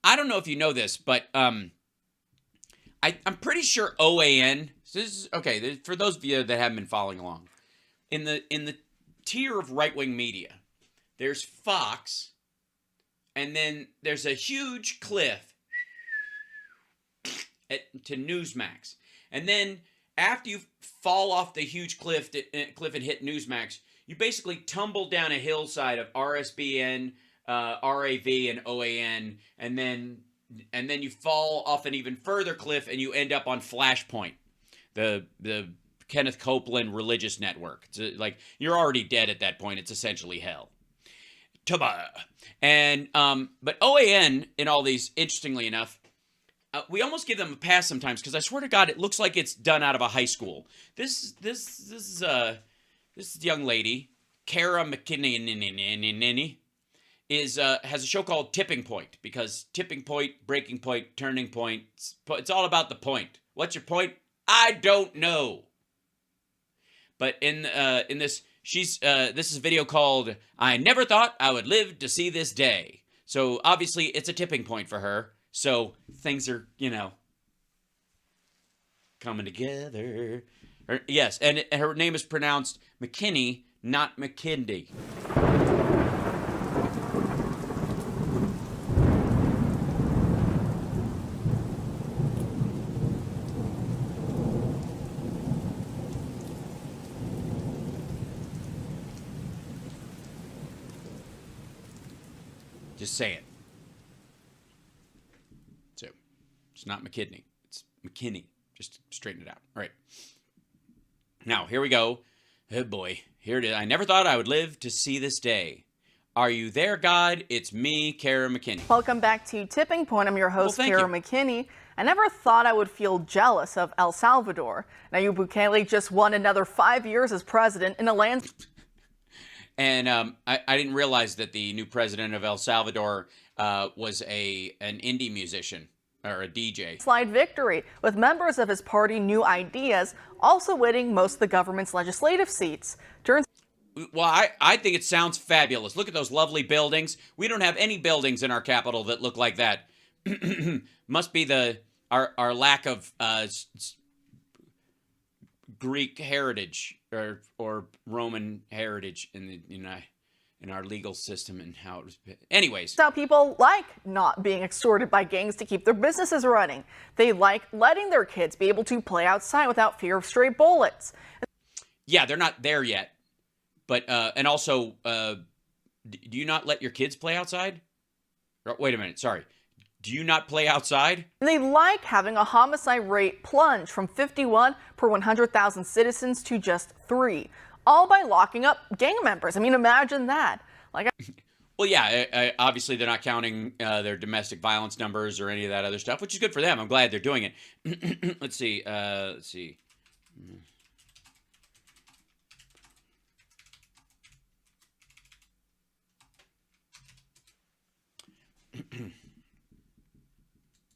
I don't know if you know this, but I'm pretty sure OAN. So this is, okay, for those of you that haven't been following along, in the tier of right-wing media, there's Fox, and then there's a huge cliff to Newsmax, and then after you fall off the huge cliff and hit Newsmax, you basically tumble down a hillside of RSBN, RAV, and OAN, and then you fall off an even further cliff, and you end up on Flashpoint, the Kenneth Copeland religious network. It's like you're already dead at that point. It's essentially hell. And but OAN in all these, interestingly enough, we almost give them a pass sometimes because I swear to God, it looks like it's done out of a high school. This young lady, Kara McKinney, has a show called Tipping Point, because tipping point, breaking point, turning point, it's all about the point. What's your point? I don't know. But in this, this is a video called "I Never Thought I Would Live to See This Day." So obviously it's a tipping point for her. So things are, coming together. Yes, and her name is pronounced McKinney, not McKinney. Just say it. So, it's not McKinney. It's McKinney. Just straighten it out. All right. Now, here we go. Oh, boy. Here it is. I never thought I would live to see this day. Are you there, God? It's me, Kara McKinney. Welcome back to Tipping Point. I'm your host, Kara McKinney. I never thought I would feel jealous of El Salvador. Nayib Bukele just won another 5 years as president in a land... And I didn't realize that the new president of El Salvador was an indie musician or a DJ. Slide victory, with members of his party New Ideas also winning most of the government's legislative seats. Well, I think it sounds fabulous. Look at those lovely buildings. We don't have any buildings in our capital that look like that. Must be our lack of Greek heritage or Roman heritage in our legal system and how it was. Anyways, how people like not being extorted by gangs to keep their businesses running. They like letting their kids be able to play outside without fear of stray bullets. Yeah, they're not there yet, but and also, do you not let your kids play outside? Wait a minute, sorry. Do you not play outside? They like having a homicide rate plunge from 51 per 100,000 citizens to just 3, all by locking up gang members. I mean, imagine that. Well, yeah, obviously they're not counting their domestic violence numbers or any of that other stuff, which is good for them. I'm glad they're doing it. Let's see.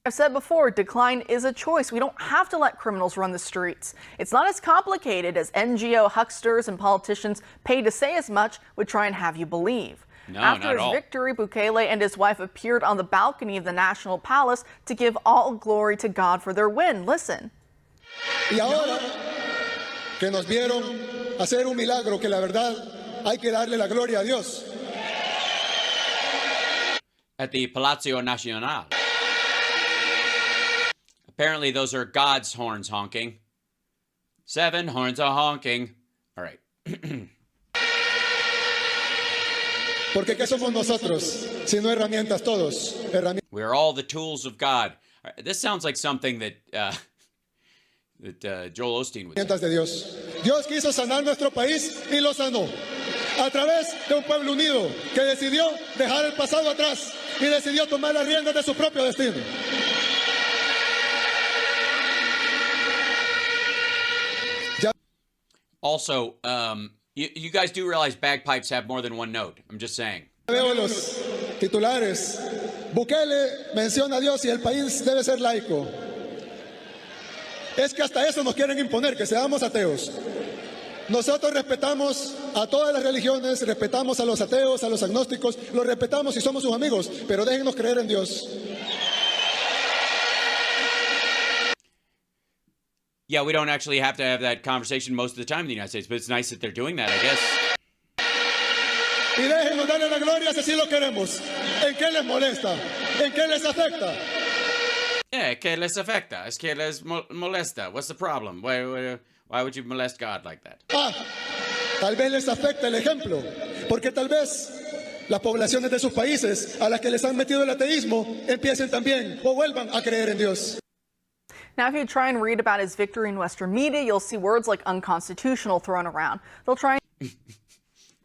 I've said before, decline is a choice. We don't have to let criminals run the streets. It's not as complicated as NGO hucksters and politicians paid to say as much would try and have you believe. No, After his victory, Bukele and his wife appeared on the balcony of the National Palace to give all glory to God for their win. Listen. Y ahora que nos vieron hacer un milagro, que la verdad hay que darle la gloria a Dios. At the Palacio Nacional. Apparently, those are God's horns honking. 7 horns are honking. All right. Porque ¿qué somos nosotros? Sino herramientas todos. We're all the tools of God. Right, this sounds like something that Joel Osteen would say. Herramientas de Dios. Dios quiso sanar nuestro país y lo sanó. A través de un pueblo unido que decidió dejar el pasado atrás y decidió tomar las riendas de su propio destino. Also, you guys do realize bagpipes have more than one note. I'm just saying. Veo los titulares. Bukele menciona a Dios y el país debe ser laico. Es que hasta eso nos quieren imponer, que seamos ateos. Nosotros respetamos a todas las religiones, respetamos a los ateos, a los agnósticos, los respetamos y somos sus amigos, pero déjennos creer en Dios. Yeah, we don't actually have to have that conversation most of the time in the United States, but it's nice that they're doing that, I guess. Y déjenos darle la gloria si así lo queremos. ¿En qué les molesta? ¿En qué les afecta? Yeah, que les afecta? Es que les molesta. What's the problem? Why would you molest God like that? Tal vez les afecta el ejemplo, porque tal vez las poblaciones de sus países a las que les han metido el ateísmo empiecen también o vuelvan a creer en Dios. Now, if you try and read about his victory in Western media, you'll see words like unconstitutional thrown around. They'll try and...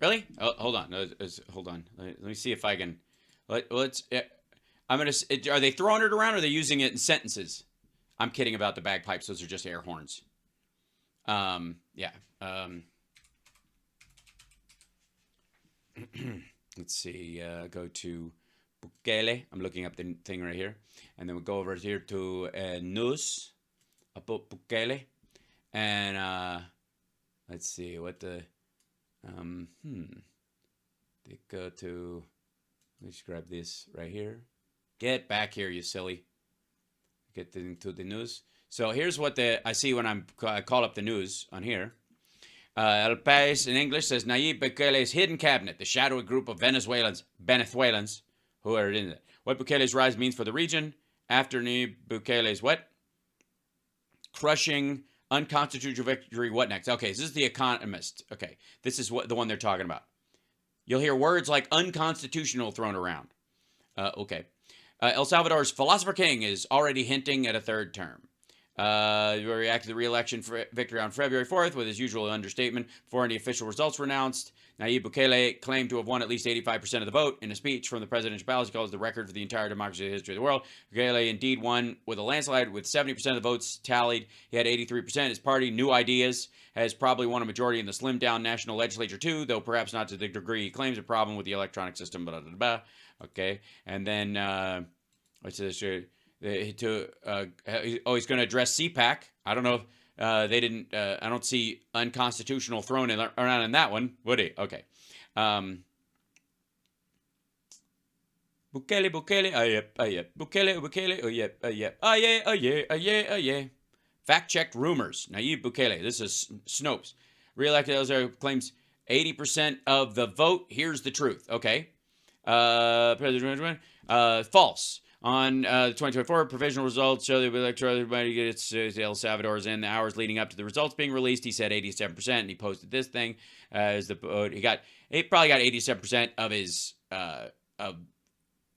Really? Oh, hold on. Hold on. Let me see if I can... Let's... I'm gonna... Are they throwing it around or are they using it in sentences? I'm kidding about the bagpipes. Those are just air horns. Yeah. Let's see. Go to Bukele. I'm looking up the thing right here. And then we'll go over here to news about Bukele. And let's see what the... They go to... Let's grab this right here. Get back here, you silly. Get into the news. So here's what I see when I call up the news on here. El País in English says Nayib Bukele's hidden cabinet, the shadowy group of Venezuelans who are in it. What Bukele's rise means for the region after Nayib Bukele's what? Crushing unconstitutional victory. What next? Okay, so this is The Economist. Okay, this is the one they're talking about. You'll hear words like unconstitutional thrown around. Okay. El Salvador's philosopher king is already hinting at a third term. He reacted to the re-election victory on February 4th with his usual understatement before any official results were announced. Nayib Bukele claimed to have won at least 85% of the vote. In a speech from the presidential palace, he calls the record for the entire democracy in the history of the world. Bukele indeed won with a landslide with 70% of the votes tallied. He had 83%. His party, New Ideas, has probably won a majority in the slimmed-down national legislature too, though perhaps not to the degree he claims. A problem with the electronic system. Blah, blah, blah. Okay, and then what's this? He's going to address CPAC. I don't know if they didn't. I don't see unconstitutional thrown around in that one, would he? Okay. Bukele, Bukele, fact-checked rumors. Nayib Bukele. This is Snopes. Re-elected Elzar claims 80% of the vote. Here's the truth. Okay. President, false. On the 2024 provisional results show the electoral everybody gets El Salvador's in the hours leading up to the results being released. He said 87%, and he posted this thing as the vote. He probably got 87% of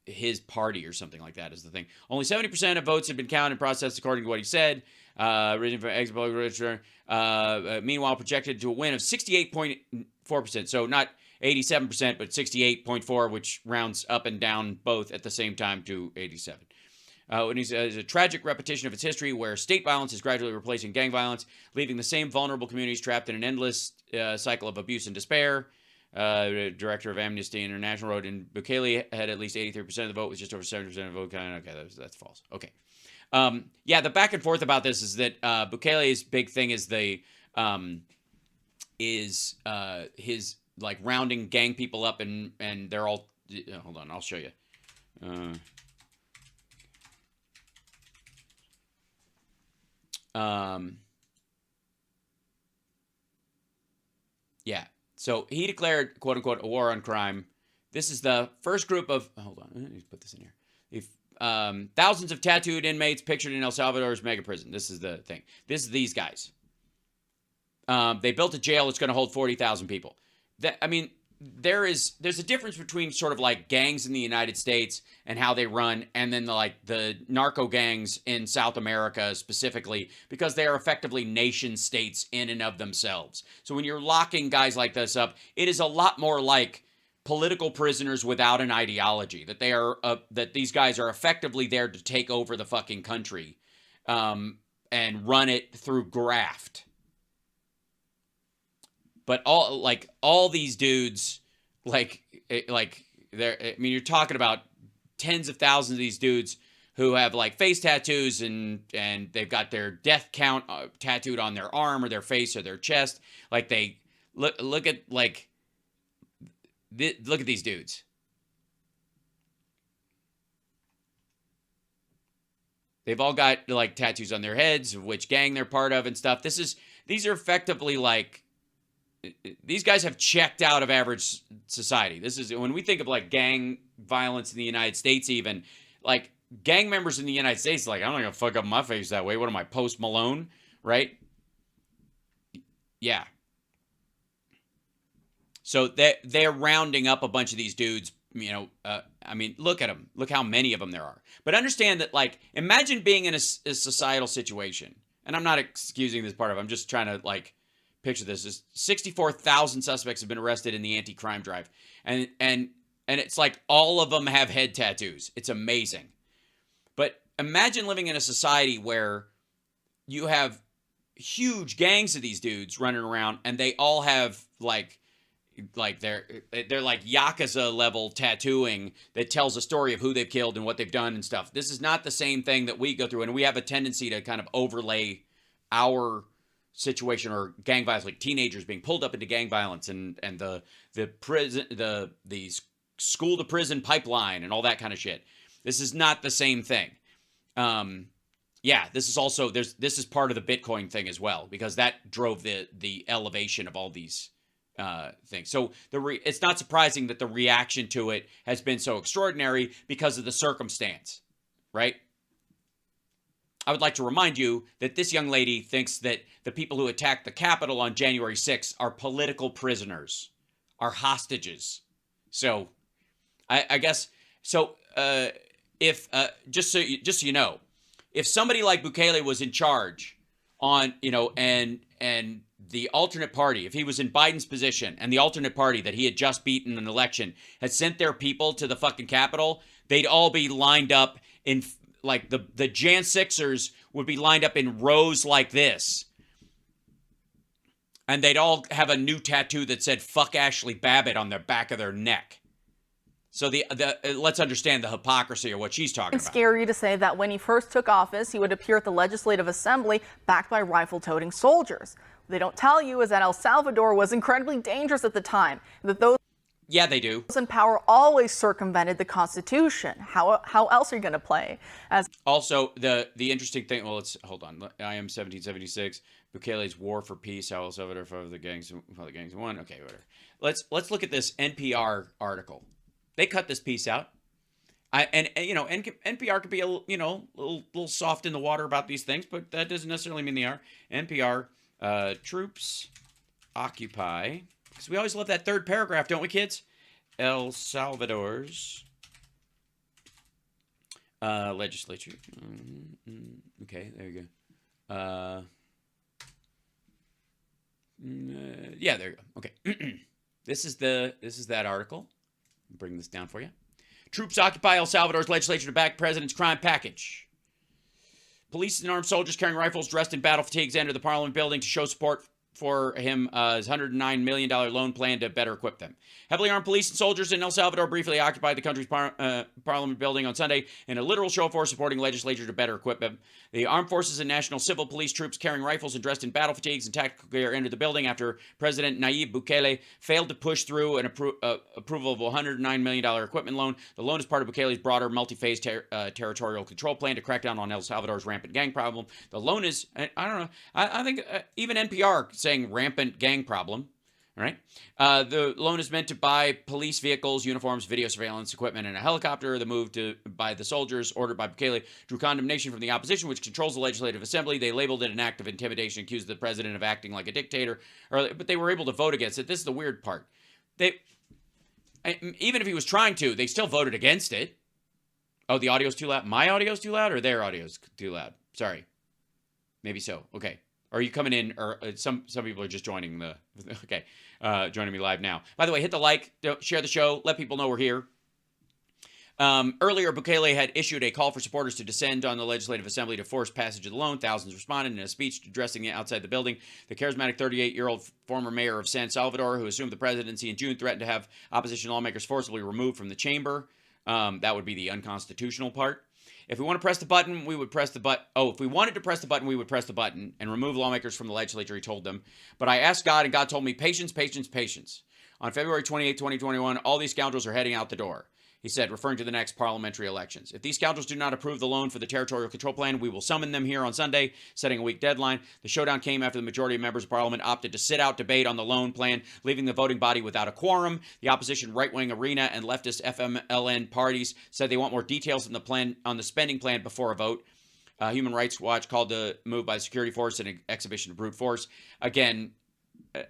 his party or something like that is the thing. Only 70% of votes had been counted and processed according to what he said. Written for exit meanwhile projected to a win of 68.4%. So not 87%, but 68.4, which rounds up and down both at the same time to 87. When he says a tragic repetition of its history where state violence is gradually replacing gang violence, leaving the same vulnerable communities trapped in an endless cycle of abuse and despair. Director of Amnesty International wrote in Bukele had at least 83% of the vote with just over 70% of the vote. Okay, that's false. Okay. Yeah, the back and forth about this is that Bukele's big thing is his like rounding gang people up and they're all hold on, I'll show you. Yeah. So he declared, quote unquote, a war on crime. This is the first group of hold on, let me put this in here. If thousands of tattooed inmates pictured in El Salvador's mega prison. This is the thing. This is these guys. They built a jail that's going to hold 40,000 people. There's a difference between sort of like gangs in the United States and how they run, and then the narco gangs in South America specifically, because they are effectively nation states in and of themselves. So when you're locking guys like this up, it is a lot more like political prisoners without an ideology. That they are that these guys are effectively there to take over the fucking country, and run it through graft. But all these dudes, you're talking about tens of thousands of these dudes who have like face tattoos and they've got their death count tattooed on their arm or their face or their chest. Like they look at these dudes. They've all got like tattoos on their heads of which gang they're part of and stuff. These are effectively like, these guys have checked out of average society. This is when we think of like gang violence in the United States, even like gang members in the United States, like, I'm not gonna fuck up my face that way. What am I, Post Malone, right? Yeah. So they're rounding up a bunch of these dudes, you know. I mean, look at them. Look how many of them there are. But understand that, like, imagine being in a societal situation. And I'm not excusing this part of it. I'm just trying to, like, picture this. There's 64,000 suspects have been arrested in the anti-crime drive. And it's like all of them have head tattoos. It's amazing. But imagine living in a society where you have huge gangs of these dudes running around and they all have, like they're like Yakuza level tattooing that tells a story of who they've killed and what they've done and stuff. This is not the same thing that we go through, and we have a tendency to kind of overlay our situation or gang violence, like teenagers being pulled up into gang violence and the prison, the school to prison pipeline and all that kind of shit. This is not the same thing. Yeah, this is also this is part of the Bitcoin thing as well, because that drove the elevation of all these things. So it's not surprising that the reaction to it has been so extraordinary because of the circumstance, right? I would like to remind you that this young lady thinks that the people who attacked the Capitol on January 6th are political prisoners, are hostages. So I guess, so if, just so you know, if somebody like Bukele was in charge on, you know, and the alternate party, if he was in Biden's position and the alternate party that he had just beaten an election had sent their people to the fucking Capitol, they'd all be lined up in, like, the Jan Sixers would be lined up in rows like this. And they'd all have a new tattoo that said "fuck Ashley Babbitt" on their back of their neck. So let's understand the hypocrisy of what she's talking about. It's scary to say that when he first took office, he would appear at the Legislative Assembly backed by rifle-toting soldiers. What they don't tell you is that El Salvador was incredibly dangerous at the time, that those Yeah, they do. in power always circumvented the Constitution. How else are you going to play? Also, the interesting thing, well, hold on. I am 1776. Bukele's War for Peace, how El Salvador fought the gangs won. Okay, whatever. Let's look at this NPR article. They cut this piece out. And you know, NPR could be a little soft in the water about these things, but that doesn't necessarily mean they are. NPR, troops occupy, because we always love that third paragraph, don't we, kids? El Salvador's legislature. Okay, there you go. Yeah, there you go. Okay. This is that article. I'll bring this down for you. Troops occupy El Salvador's legislature to back president's crime package. Police and armed soldiers carrying rifles dressed in battle fatigues enter the parliament building to show support for his $109 million loan plan to better equip them. Heavily armed police and soldiers in El Salvador briefly occupied the country's parliament building on Sunday in a literal show of force supporting legislature to better equip them. The armed forces and national civil police troops carrying rifles and dressed in battle fatigues and tactical gear entered the building after President Nayib Bukele failed to push through an approval of a $109 million equipment loan. The loan is part of Bukele's broader multi-phase territorial control plan to crack down on El Salvador's rampant gang problem. The loan is, I don't know, I think even NPR saying rampant gang problem. All right. The loan is meant to buy police vehicles, uniforms, video surveillance equipment, and a helicopter. The move by the soldiers ordered by Bukele drew condemnation from the opposition, which controls the Legislative Assembly. They labeled it an act of intimidation, accused the president of acting like a dictator, but they were able to vote against it. This is the weird part. Even if he was trying to, they still voted against it. Oh, the audio's too loud? My audio's too loud, or their audio's too loud? Sorry. Maybe so. Okay. Or are you coming in, or some people are just joining joining me live now. By the way, hit the like, share the show, let people know we're here. Earlier, Bukele had issued a call for supporters to descend on the Legislative Assembly to force passage of the loan. Thousands responded in a speech addressing it outside the building. The charismatic 38-year-old former mayor of San Salvador, who assumed the presidency in June, threatened to have opposition lawmakers forcibly removed from the chamber. That would be the unconstitutional part. If we want to press the button, we would press the button. Oh, if we wanted to press the button, we would press the button and remove lawmakers from the legislature, he told them. But I asked God, and God told me, patience, patience, patience. On February 28, 2021, all these scoundrels are heading out the door. He said, referring to the next parliamentary elections. If these scoundrels do not approve the loan for the territorial control plan, we will summon them here on Sunday, setting a week deadline. The showdown came after the majority of members of parliament opted to sit out debate on the loan plan, leaving the voting body without a quorum. The opposition right-wing Arena and leftist FMLN parties said they want more details on the spending plan before a vote. Human Rights Watch called the move by the security force an exhibition of brute force. Again,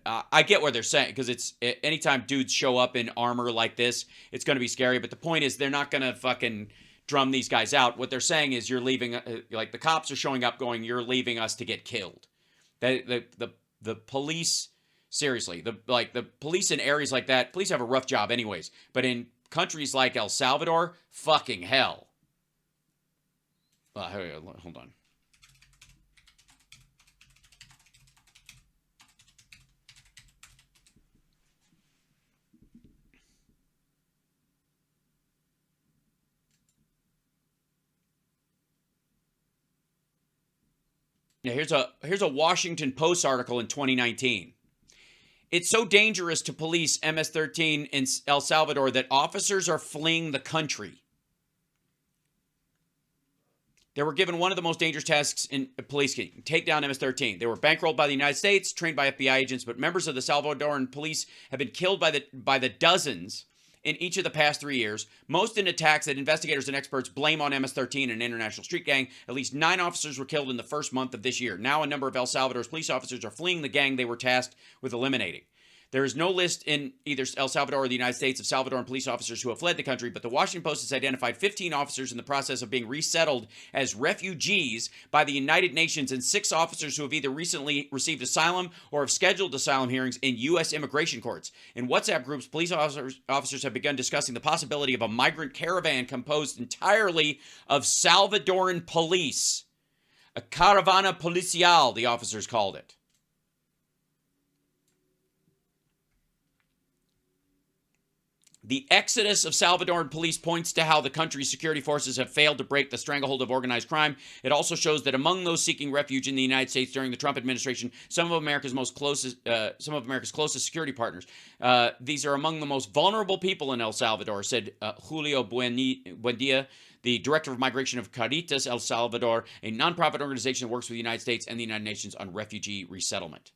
I get what they're saying, because it's anytime dudes show up in armor like this, it's going to be scary. But the point is, they're not going to fucking drum these guys out. What they're saying is, you're leaving, like the cops are showing up going, you're leaving us to get killed. The police, seriously, the police in areas like that, police have a rough job anyways. But in countries like El Salvador, fucking hell. Hold on. Yeah, here's a Washington Post article in 2019. It's so dangerous to police MS-13 in El Salvador that officers are fleeing the country. They were given one of the most dangerous tasks in police: take down MS-13. They were bankrolled by the United States, trained by FBI agents, but members of the Salvadoran police have been killed by the dozens in each of the past 3 years, most in attacks that investigators and experts blame on MS-13 and an international street gang. At least 9 officers were killed in the first month of this year. Now a number of El Salvador's police officers are fleeing the gang they were tasked with eliminating. There is no list in either El Salvador or the United States of Salvadoran police officers who have fled the country, but the Washington Post has identified 15 officers in the process of being resettled as refugees by the United Nations, and 6 officers who have either recently received asylum or have scheduled asylum hearings in U.S. immigration courts. In WhatsApp groups, police officers have begun discussing the possibility of a migrant caravan composed entirely of Salvadoran police. A caravana policial, the officers called it. The exodus of Salvadoran police points to how the country's security forces have failed to break the stranglehold of organized crime. It also shows that among those seeking refuge in the United States during the Trump administration, some of America's closest security partners. These are among the most vulnerable people in El Salvador, said Julio Buendia, the director of migration of Caritas El Salvador, a nonprofit organization that works with the United States and the United Nations on refugee resettlement.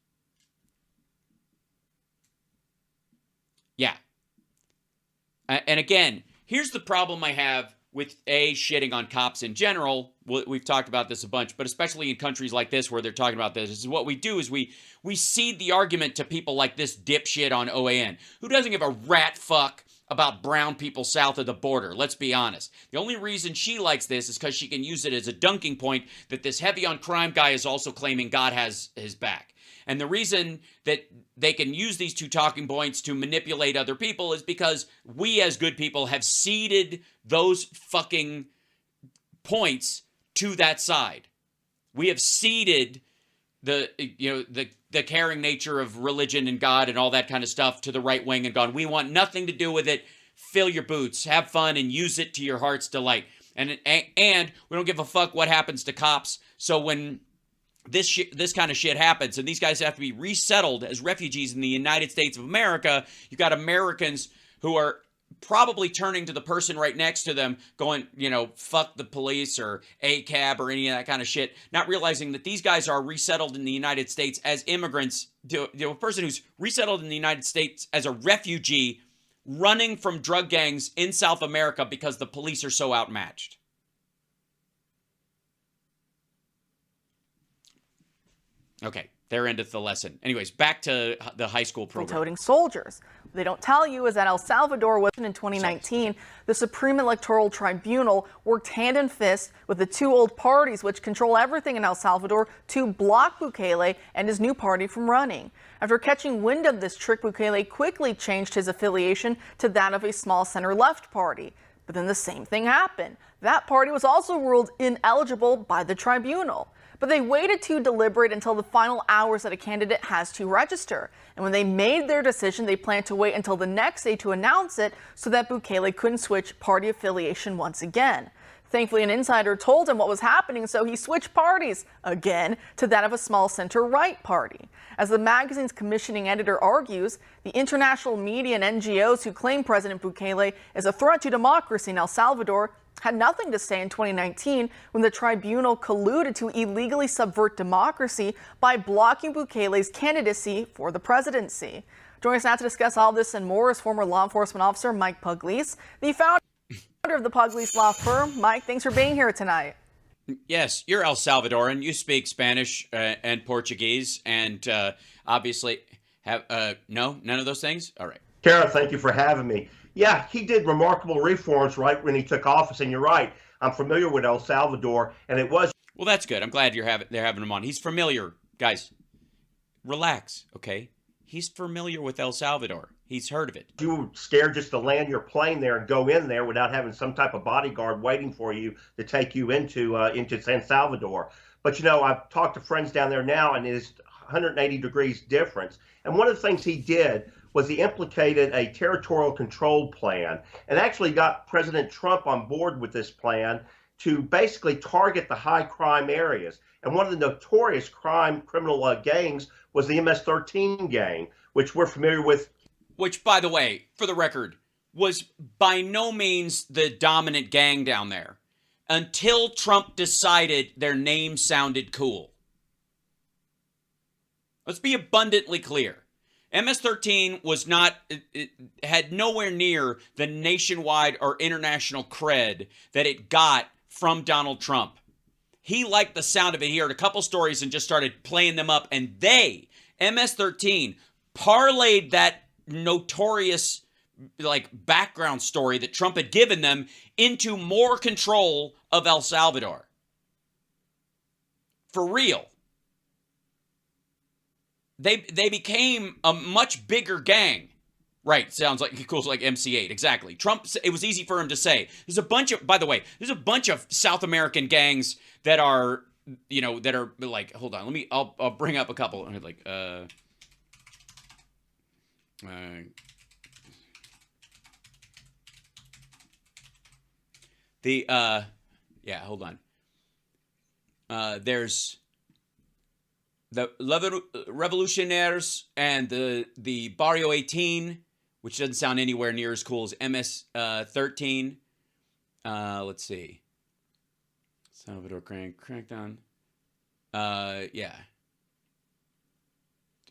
Yeah. And again, here's the problem I have with shitting on cops in general. We've talked about this a bunch, but especially in countries like this where they're talking about this, is what we do is we cede the argument to people like this dipshit on OAN, who doesn't give a rat fuck about brown people south of the border. Let's be honest. The only reason she likes this is because she can use it as a dunking point that this heavy on crime guy is also claiming God has his back. And the reason that they can use these 2 talking points to manipulate other people is because we as good people have ceded those fucking points to that side. We have ceded the caring nature of religion and God and all that kind of stuff to the right wing and gone, we want nothing to do with it. Fill your boots, have fun, and use it to your heart's delight. And we don't give a fuck what happens to cops. So when this kind of shit happens and these guys have to be resettled as refugees in the United States of America, you've got Americans who are probably turning to the person right next to them going, fuck the police or ACAB or any of that kind of shit, not realizing that these guys are resettled in the United States as immigrants. A person who's resettled in the United States as a refugee running from drug gangs in South America because the police are so outmatched. Okay, there endeth the lesson. Anyways, back to the high school program. Toting soldiers. What they don't tell you is that El Salvador wasn't in 2019. The Supreme Electoral Tribunal worked hand in fist with the 2 old parties which control everything in El Salvador to block Bukele and his new party from running. After catching wind of this trick, Bukele quickly changed his affiliation to that of a small center-left party. But then the same thing happened. That party was also ruled ineligible by the tribunal. But they waited to deliberate until the final hours that a candidate has to register. And when they made their decision, they planned to wait until the next day to announce it so that Bukele couldn't switch party affiliation once again. Thankfully, an insider told him what was happening, so he switched parties again to that of a small center-right party. As the magazine's commissioning editor argues, the international media and NGOs who claim President Bukele is a threat to democracy in El Salvador had nothing to say in 2019 when the tribunal colluded to illegally subvert democracy by blocking Bukele's candidacy for the presidency. Joining us now to discuss all this and more is former law enforcement officer Mike Pugliese, the founder of the Pugliese law firm. Mike, thanks for being here tonight. Yes, you're El Salvadoran. You speak Spanish and Portuguese, and obviously have no, none of those things. All right. Kara, thank you for having me. Yeah, he did remarkable reforms right when he took office, and you're right. I'm familiar with El Salvador, and it was. Well, that's good. I'm glad they're having him on. He's familiar, guys. Relax, okay? He's familiar with El Salvador. He's heard of it. You were scared just to land your plane there and go in there without having some type of bodyguard waiting for you to take you into San Salvador. But you know, I've talked to friends down there now, and it's 180 degrees difference. And one of the things he did was he implicated a territorial control plan and actually got President Trump on board with this plan to basically target the high crime areas. And one of the notorious criminal gangs was the MS-13 gang, which we're familiar with. Which, by the way, for the record, was by no means the dominant gang down there until Trump decided their name sounded cool. Let's be abundantly clear. MS-13 was not, it had nowhere near the nationwide or international cred that it got from Donald Trump. He liked the sound of it. He heard a couple stories and just started playing them up. And they, MS-13, parlayed that notorious background story that Trump had given them into more control of El Salvador. For real. They became a much bigger gang. Right, sounds like equals like MC8, exactly. Trump, it was easy for him to say. There's a bunch of, by the way, there's a bunch of South American gangs that are, you know, that are like, hold on, I'll bring up a couple. Like, yeah, hold on. There's the Revolutionaires and the Barrio 18, which doesn't sound anywhere near as cool as MS-13. Let's see. Salvador crackdown. Yeah.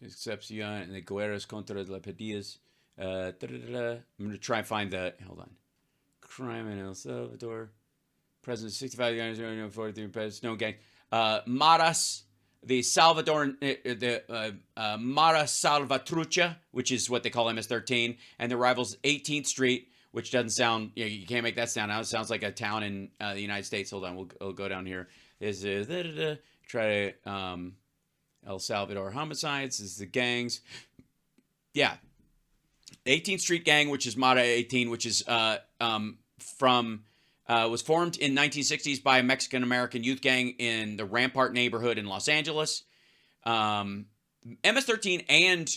Excepción and the guerras contra las pedillas. I'm going to try and find the, hold on. Crime in El Salvador. President 65 years, 43 snow gang. Maras. The Salvadoran, Mara Salvatrucha, which is what they call MS-13, and the rivals 18th Street, which doesn't sound, you can't make that sound out. It sounds like a town in the United States. Hold on, we'll go down here. Try El Salvador homicides. This is the gangs. Yeah. 18th Street Gang, which is Mara 18, which is was formed in 1960s by a Mexican-American youth gang in the Rampart neighborhood in Los Angeles. MS-13 and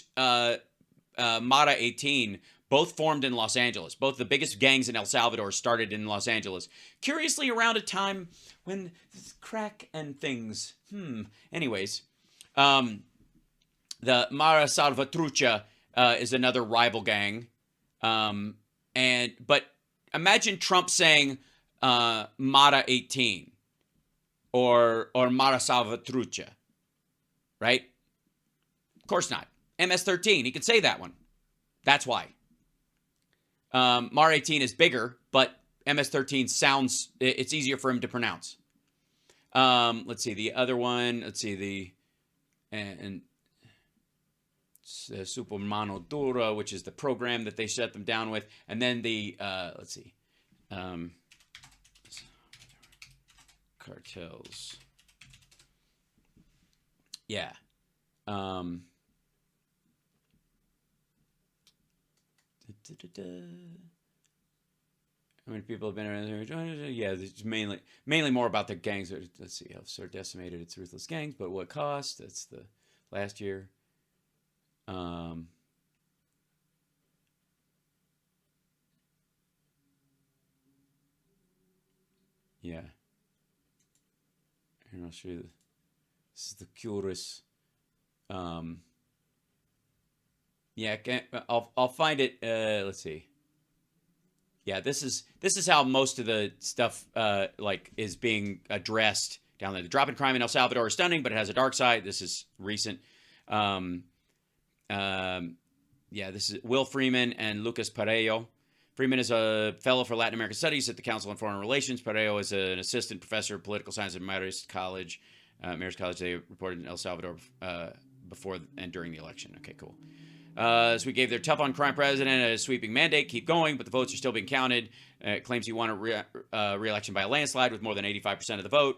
Mara 18 both formed in Los Angeles. Both the biggest gangs in El Salvador started in Los Angeles. Curiously, around a time when crack and things. Anyways, the Mara Salvatrucha is another rival gang. But imagine Trump saying Mara 18 or Mara Salvatrucha, right? Of course not. MS-13, he could say that one. That's why. Mara 18 is bigger, but MS-13 sounds, it's easier for him to pronounce. Let's see, the other one, let's see, Supermano Dura, which is the program that they shut them down with. And then the, let's see, cartels. Yeah. How many people have been around there? Yeah, it's mainly more about the gangs. Let's see, I've sort of decimated its ruthless gangs, but what cost? That's the last year. Yeah. And I'll show you. This is the curious. Yeah, I'll find it. Let's see. Yeah, this is how most of the stuff like is being addressed down there. The drop in crime in El Salvador is stunning, but it has a dark side. This is recent. Yeah, this is Will Freeman and Lucas Parello. Freeman is a fellow for Latin American Studies at the Council on Foreign Relations. Parello is an assistant professor of political science at Marist College. They reported in El Salvador before and during the election. Okay, cool. So we gave their tough on crime president a sweeping mandate, keep going, but the votes are still being counted. Claims he won a re-election by a landslide with more than 85% of the vote.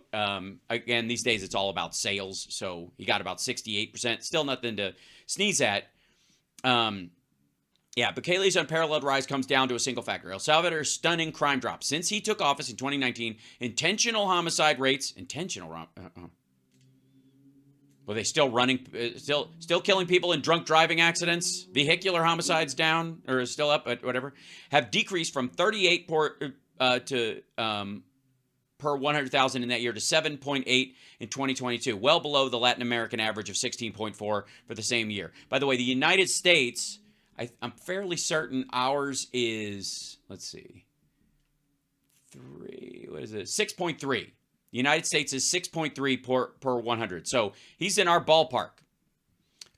Again, these days it's all about sales, so he got about 68%. Still nothing to sneeze at. Yeah, Bukele's unparalleled rise comes down to a single factor. El Salvador's stunning crime drop. Since he took office in 2019, intentional homicide rates... Were they still running, still killing people in drunk driving accidents? Vehicular homicides down, or still up, whatever, have decreased from 38 per 100,000 in that year to 7.8 in 2022, well below the Latin American average of 16.4 for the same year. By the way, the United States, I'm fairly certain ours is, let's see, 6.3. The United States is 6.3 per 100. So he's in our ballpark.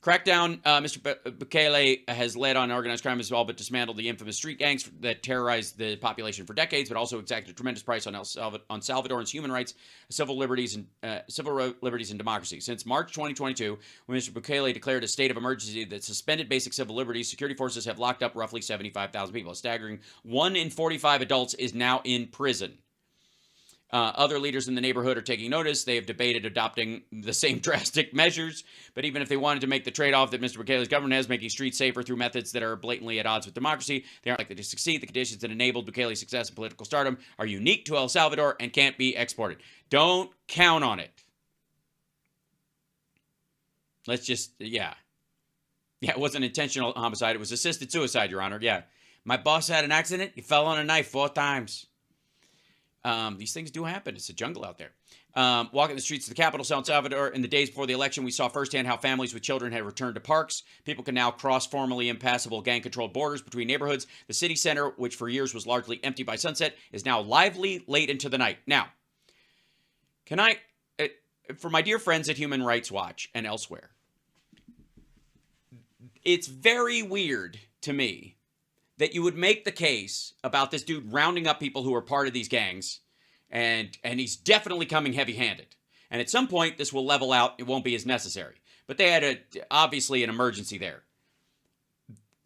Crackdown, Mr. Bukele has led on organized crime as well, but dismantled the infamous street gangs that terrorized the population for decades, but also exacted a tremendous price on Salvadorans' human rights, civil liberties, and democracy. Since March 2022, when Mr. Bukele declared a state of emergency that suspended basic civil liberties, security forces have locked up roughly 75,000 people. A staggering 1 in 45 adults is now in prison. Other leaders in the neighborhood are taking notice. They have debated adopting the same drastic measures, but even if they wanted to make the trade-off that Mr. Bukele's government has, making streets safer through methods that are blatantly at odds with democracy, they aren't likely to succeed. The conditions that enabled Bukele's success in political stardom are unique to El Salvador and can't be exported. Don't count on it. Let's just, yeah. Yeah, it wasn't intentional homicide. It was assisted suicide, Your Honor. Yeah. My boss had an accident. He fell on a knife 4 times. These things do happen. It's a jungle out there. Walking the streets of the capital, El Salvador, in the days before the election, we saw firsthand how families with children had returned to parks. People can now cross formerly impassable gang-controlled borders between neighborhoods. The city center, which for years was largely empty by sunset, is now lively late into the night. Now, can I, for my dear friends at Human Rights Watch and elsewhere, it's very weird to me that you would make the case about this dude rounding up people who are part of these gangs, and he's definitely coming heavy-handed. And at some point, this will level out. It won't be as necessary. But they had obviously an emergency there.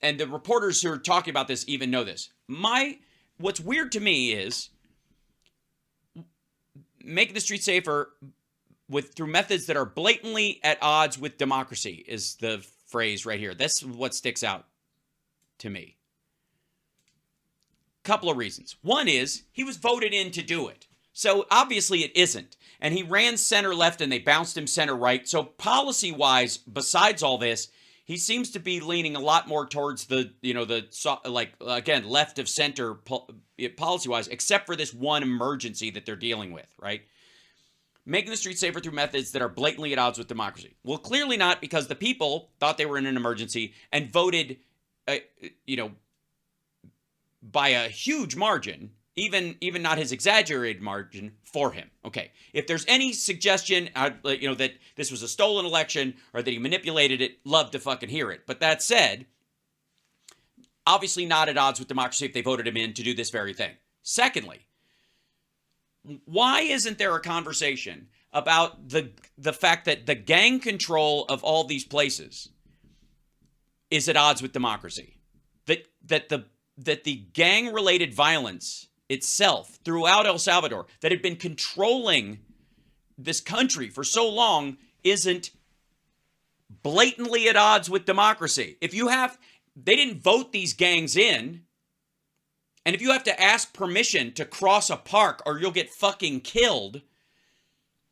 And the reporters who are talking about this even know this. What's weird to me is making the streets safer through methods that are blatantly at odds with democracy is the phrase right here. That's what sticks out to me. Couple of reasons. One is he was voted in to do it. So obviously it isn't. And he ran center left and they bounced him center right. So policy wise, besides all this, he seems to be leaning a lot more towards left of center policy wise, except for this one emergency that they're dealing with, right? Making the streets safer through methods that are blatantly at odds with democracy. Well, clearly not, because the people thought they were in an emergency and voted, by a huge margin, even not his exaggerated margin, for him. Okay, if there's any suggestion, that this was a stolen election or that he manipulated it, love to fucking hear it. But that said, obviously not at odds with democracy if they voted him in to do this very thing. Secondly, why isn't there a conversation about the fact that the gang control of all these places is at odds with democracy? That the gang-related violence itself throughout El Salvador that had been controlling this country for so long isn't blatantly at odds with democracy. They didn't vote these gangs in, and if you have to ask permission to cross a park or you'll get fucking killed,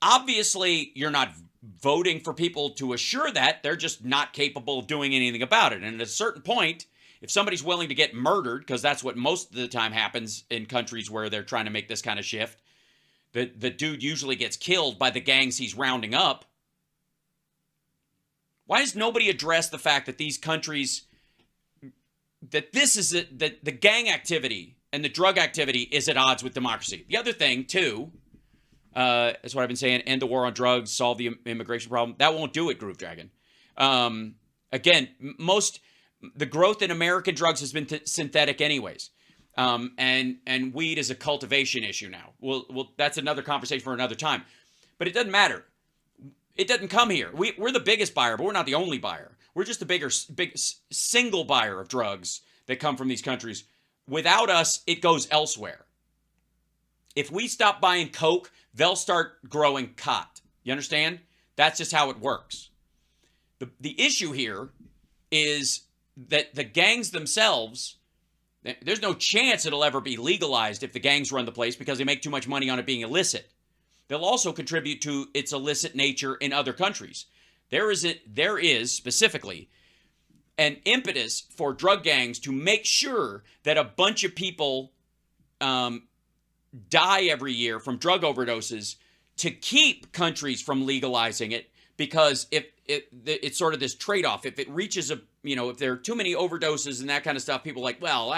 obviously you're not voting for people to assure that. They're just not capable of doing anything about it. And at a certain point, if somebody's willing to get murdered, because that's what most of the time happens in countries where they're trying to make this kind of shift, The dude usually gets killed by the gangs he's rounding up. Why does nobody address the fact that these countries, that this is the gang activity and the drug activity is at odds with democracy? The other thing, too, that's what I've been saying, end the war on drugs, solve the immigration problem. That won't do it, Groove Dragon. Again, the growth in American drugs has been synthetic anyways. And weed is a cultivation issue now. Well, that's another conversation for another time. But it doesn't matter. It doesn't come here. We're the biggest buyer, but we're not the only buyer. We're just the big single buyer of drugs that come from these countries. Without us, it goes elsewhere. If we stop buying coke, they'll start growing khat. You understand? That's just how it works. The issue here is that the gangs themselves, there's no chance it'll ever be legalized if the gangs run the place because they make too much money on it being illicit. They'll also contribute to its illicit nature in other countries. There is specifically an impetus for drug gangs to make sure that a bunch of people die every year from drug overdoses to keep countries from legalizing it, because if it's sort of this trade-off. If it reaches if there are too many overdoses and that kind of stuff, people are like, well,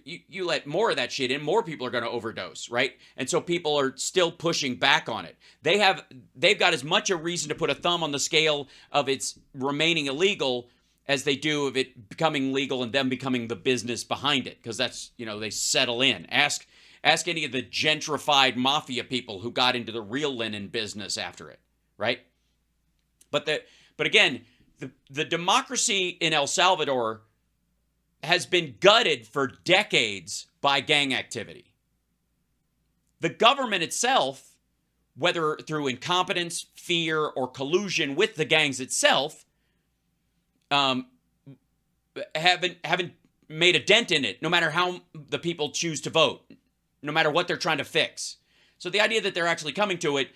you let more of that shit in, more people are going to overdose, right? And so people are still pushing back on it. They've got as much a reason to put a thumb on the scale of its remaining illegal as they do of it becoming legal and them becoming the business behind it, because that's, they settle in. Ask any of the gentrified mafia people who got into the real linen business after it, right? But again, the democracy in El Salvador has been gutted for decades by gang activity. The government itself, whether through incompetence, fear, or collusion with the gangs itself, haven't made a dent in it, no matter how the people choose to vote, no matter what they're trying to fix. So the idea that they're actually coming to it,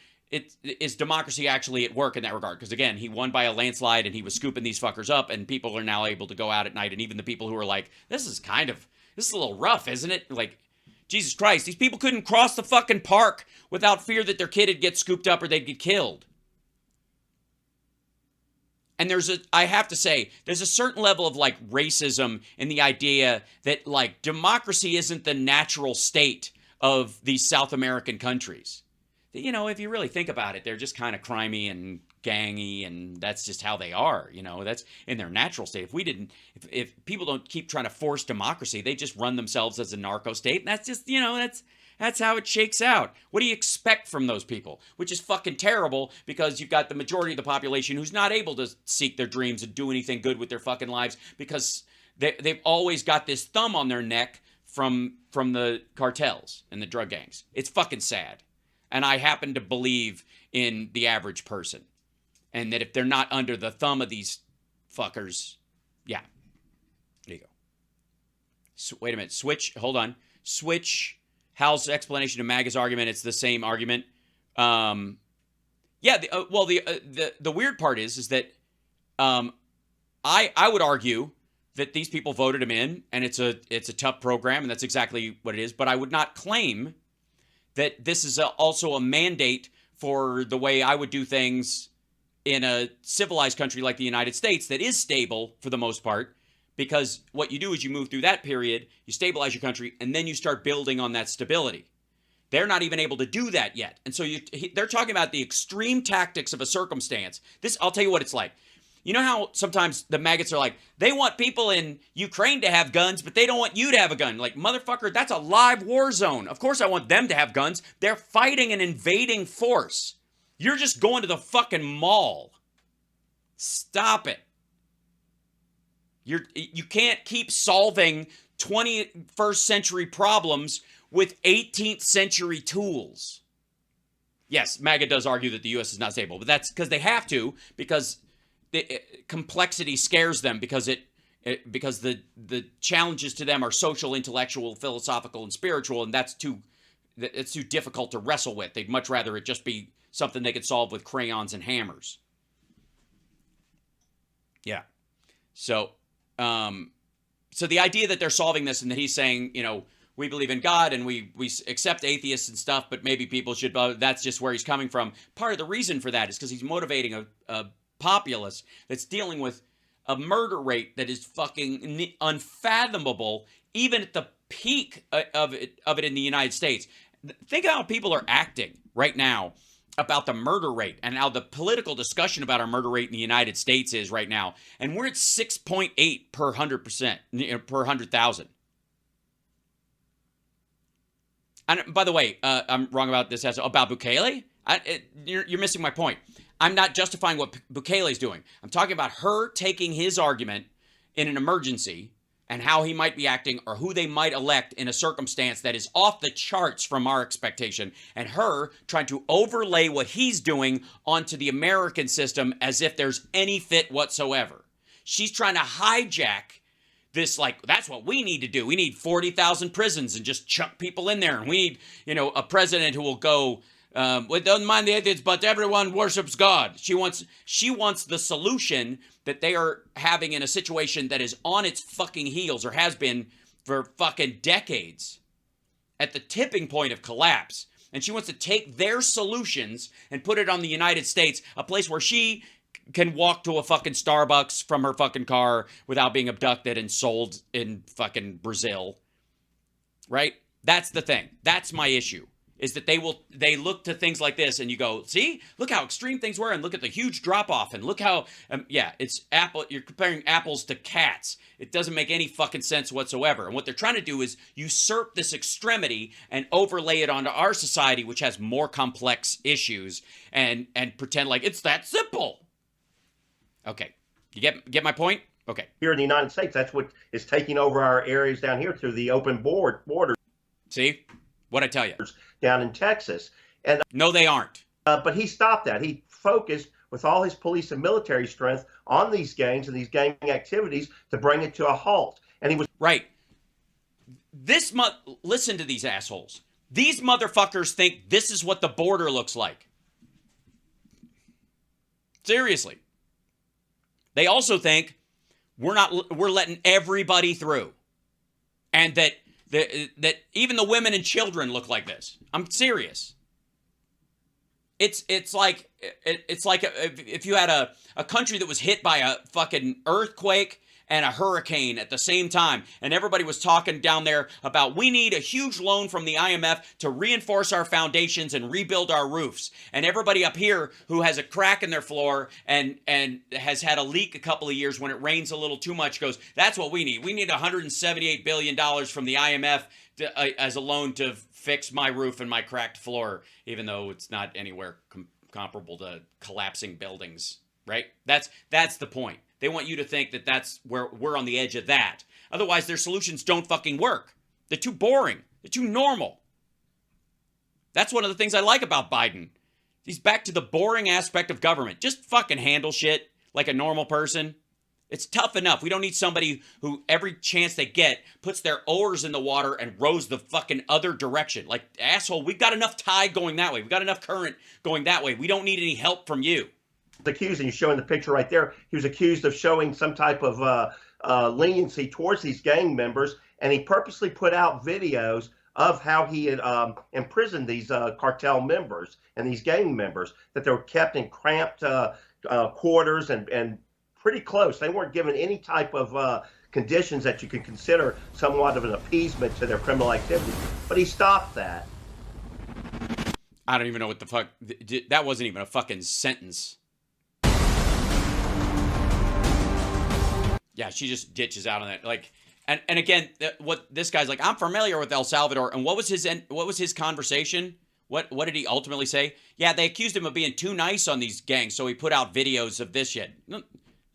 is democracy actually at work in that regard? Because again, he won by a landslide and he was scooping these fuckers up, and people are now able to go out at night. And even the people who are like, this is a little rough, isn't it? Like, Jesus Christ, these people couldn't cross the fucking park without fear that their kid would get scooped up or they'd get killed. And I have to say, there's a certain level of like racism in the idea that like democracy isn't the natural state of these South American countries. If you really think about it, they're just kind of crimey and gangy, and that's just how they are. That's in their natural state. If people don't keep trying to force democracy, they just run themselves as a narco state. And that's just, that's how it shakes out. What do you expect from those people? Which is fucking terrible, because you've got the majority of the population who's not able to seek their dreams and do anything good with their fucking lives, because they've always got this thumb on their neck from the cartels and the drug gangs. It's fucking sad. And I happen to believe in the average person. And that if they're not under the thumb of these fuckers, yeah. There you go. Wait a minute. Hold on. Switch Hal's explanation to MAGA's argument. It's the same argument. The weird part is that I would argue that these people voted him in, and it's a tough program, and that's exactly what it is. But I would not claim that this is also a mandate for the way I would do things in a civilized country like the United States that is stable for the most part, because what you do is you move through that period, you stabilize your country, and then you start building on that stability. They're not even able to do that yet. And so they're talking about the extreme tactics of a circumstance. I'll tell you what it's like. You know how sometimes the maggots are like, they want people in Ukraine to have guns, but they don't want you to have a gun. Like, motherfucker, that's a live war zone. Of course I want them to have guns. They're fighting an invading force. You're just going to the fucking mall. Stop it. You can't keep solving 21st century problems with 18th century tools. Yes, MAGA does argue that the U.S. is not stable, but that's because they have to, because complexity scares them, because the challenges to them are social, intellectual, philosophical, and spiritual, and it's too difficult to wrestle with. They'd much rather it just be something they could solve with crayons and hammers. Yeah. So the idea that they're solving this and that he's saying, we believe in God and we accept atheists and stuff, but maybe people should, that's just where he's coming from. Part of the reason for that is because he's motivating a populace that's dealing with a murder rate that is fucking unfathomable, even at the peak of it in the United States. Think of how people are acting right now about the murder rate and how the political discussion about our murder rate in the United States is right now. And we're at 6.8 per 100%, per 100,000. And by the way, I'm wrong about this, about Bukele. You're missing my point. I'm not justifying what Bukele's doing. I'm talking about her taking his argument in an emergency and how he might be acting or who they might elect in a circumstance that is off the charts from our expectation, and her trying to overlay what he's doing onto the American system as if there's any fit whatsoever. She's trying to hijack this, like, that's what we need to do. We need 40,000 prisons and just chuck people in there. And we need, a president who will go, we don't mind the atheists, but everyone worships God. She wants the solution that they are having in a situation that is on its fucking heels, or has been for fucking decades, at the tipping point of collapse. And she wants to take their solutions and put it on the United States, a place where she can walk to a fucking Starbucks from her fucking car without being abducted and sold in fucking Brazil. Right? That's the thing. That's my issue. Is that they look to things like this and you go, see, look how extreme things were, and look at the huge drop off, and look how, it's you're comparing apples to cats. It doesn't make any fucking sense whatsoever. And what they're trying to do is usurp this extremity and overlay it onto our society, which has more complex issues, and pretend like it's that simple. Okay, you get my point? Okay. Here in the United States, that's what is taking over our areas down here through the open border. See? What'd I tell you? Down in Texas. And no, they aren't. But he stopped that. He focused with all his police and military strength on these gangs and these gang activities to bring it to a halt. And he was right. Listen to these assholes. These motherfuckers think this is what the border looks like. Seriously. They also think we're letting everybody through, and that even the women and children look like this. I'm serious. It's like if you had a country that was hit by a fucking earthquake and a hurricane at the same time, and everybody was talking down there about, we need a huge loan from the IMF to reinforce our foundations and rebuild our roofs. And everybody up here who has a crack in their floor and has had a leak a couple of years when it rains a little too much goes, that's what we need. We need $178 billion from the IMF as a loan to fix my roof and my cracked floor, even though it's not anywhere comparable to collapsing buildings, right? That's the point. They want you to think that that's where we're on the edge of that. Otherwise, their solutions don't fucking work. They're too boring. They're too normal. That's one of the things I like about Biden. He's back to the boring aspect of government. Just fucking handle shit like a normal person. It's tough enough. We don't need somebody who every chance they get puts their oars in the water and rows the fucking other direction. Like, asshole, we've got enough tide going that way. We've got enough current going that way. We don't need any help from you. Accused, and you're showing the picture right there, he was accused of showing some type of leniency towards these gang members, and he purposely put out videos of how he had imprisoned these cartel members and these gang members, that they were kept in cramped quarters and pretty close. They weren't given any type of conditions that you could consider somewhat of an appeasement to their criminal activity, but he stopped that. I don't even know what the fuck, that wasn't even a fucking sentence. Yeah, she just ditches out on that. Like, and again, what this guy's like, I'm familiar with El Salvador. And what was his conversation? What did he ultimately say? Yeah, they accused him of being too nice on these gangs, so he put out videos of this shit. No,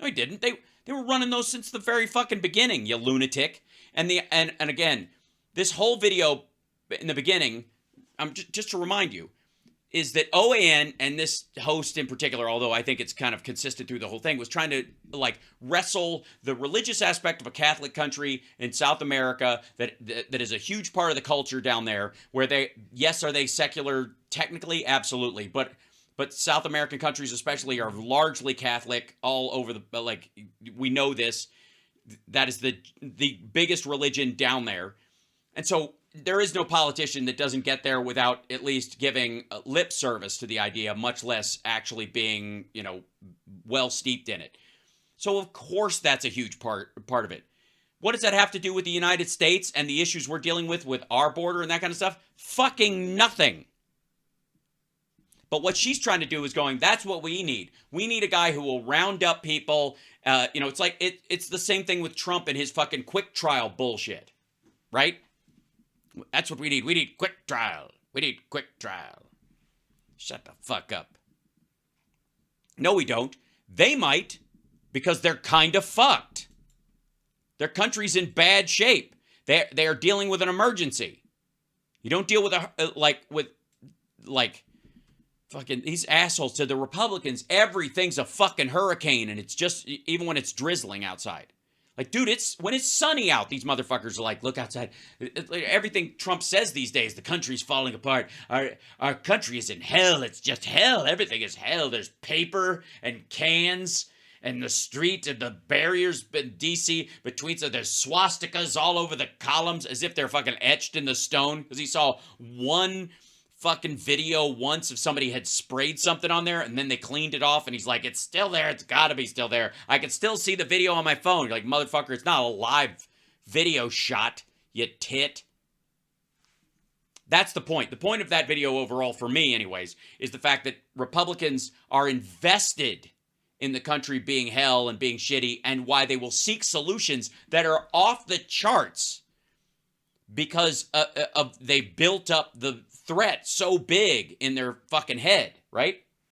he didn't. They were running those since the very fucking beginning, you lunatic. And again, this whole video in the beginning, just to remind you, is that OAN and this host in particular, although I think it's kind of consistent through the whole thing, was trying to like wrestle the religious aspect of a Catholic country in South America that is a huge part of the culture down there, where are they secular technically? Absolutely. But South American countries especially are largely Catholic all over we know this. That is the biggest religion down there. And so there is no politician that doesn't get there without at least giving lip service to the idea, much less actually being, you know, well steeped in it. So of course that's a huge part of it. What does that have to do with the United States and the issues we're dealing with our border and that kind of stuff? Fucking nothing. But what she's trying to do is going, that's what we need. We need a guy who will round up people. You know, it's like, it's the same thing with Trump and his fucking quick trial bullshit, right? That's what we need. We need quick trial. We need quick trial. Shut the fuck up. No, we don't. They might, because they're kind of fucked. Their country's in bad shape. They are dealing with an emergency. You don't deal with fucking these assholes. To the Republicans, everything's a fucking hurricane, and it's just, even when it's drizzling outside. Like, dude, when it's sunny out, these motherfuckers are like, look outside. Everything Trump says these days, the country's falling apart. Our country is in hell. It's just hell. Everything is hell. There's paper and cans and the street and the barriers in D.C. between, so there's swastikas all over the columns as if they're fucking etched in the stone. Because he saw one fucking video once of somebody had sprayed something on there and then they cleaned it off, and he's like, it's still there. It's gotta be still there. I can still see the video on my phone. You're like, motherfucker, it's not a live video shot, you tit. That's the point. The point of that video overall, for me anyways, is the fact that Republicans are invested in the country being hell and being shitty, and why they will seek solutions that are off the charts because they built up the threat so big in their fucking head, right?